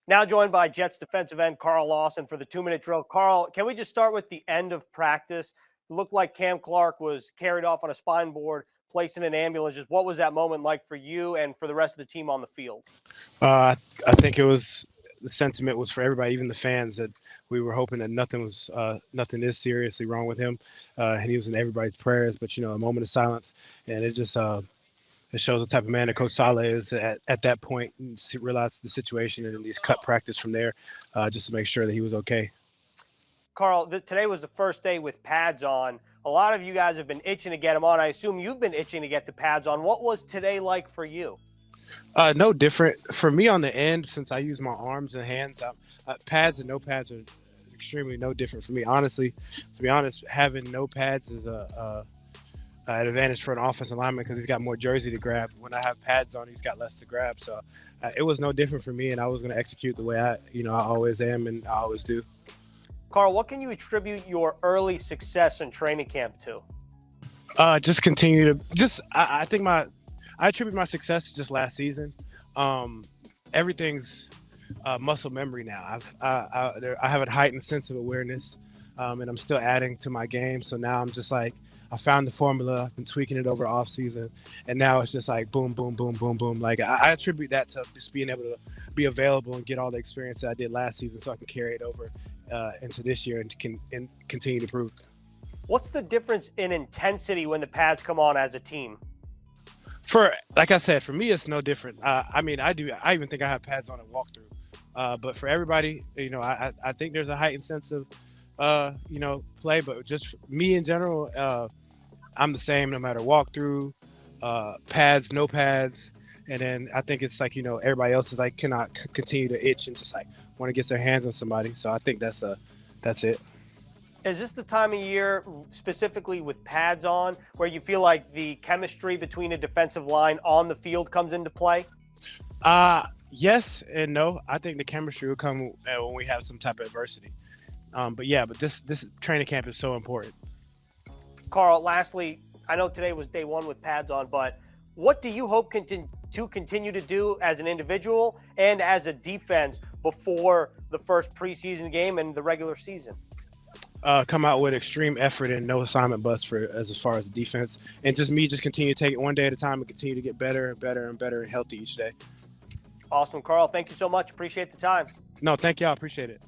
Now joined by Jets defensive end Carl Lawson for the 2-minute drill. Carl, can we just start with the end of practice? It looked like Cam Clark was carried off on a spine board, placed in an ambulance. Just what was that moment like for you and for the rest of the team on the field? I think it was the sentiment was for everybody, even the fans, that we were hoping that nothing is seriously wrong with him, and he was in everybody's prayers. But a moment of silence, and it shows the type of man that Coach Saleh is at that point, and realized the situation and at least cut practice from there, just to make sure that he was okay. Carl, today was the first day with pads on. A lot of you guys have been itching to get them on. I assume you've been itching to get the pads on. What was today like for you? No different for me on the end, since I use my arms and hands. Pads and no pads are extremely no different for me. Honestly, to be honest, having no pads is an advantage for an offensive lineman because he's got more jersey to grab. When I have pads on, he's got less to grab. So it was no different for me, and I was going to execute the way I always am and I always do. Carl, what can you attribute your early success in training camp to? Just continue to I think I attribute my success to just last season. Everything's muscle memory now. I have a heightened sense of awareness, and I'm still adding to my game. So now I'm just like, I found the formula. I've been tweaking it over the off season, and now it's just like boom, boom, boom, boom, boom. Like I attribute that to just being able to be available and get all the experience that I did last season, so I can carry it over into this year and continue to prove. What's the difference in intensity when the pads come on as a team? Like I said, for me, it's no different. I even think I have pads on a walkthrough. But for everybody, I think there's a heightened sense of, play. But just me in general, I'm the same no matter walkthrough, pads, no pads. And then I think it's like, everybody else is like, cannot continue to itch and just like want to get their hands on somebody. So I think that's it. Is this the time of year, specifically with pads on, where you feel like the chemistry between a defensive line on the field comes into play? Yes and no. I think the chemistry will come when we have some type of adversity. But this training camp is so important. Carl, lastly, I know today was day one with pads on, but what do you hope to continue to do as an individual and as a defense before the first preseason game and the regular season? Come out with extreme effort and no assignment bust as far as defense, and just continue to take it one day at a time and continue to get better and better and better and healthy each day. Awesome, Carl. Thank you so much. Appreciate the time. No, thank y'all. Appreciate it.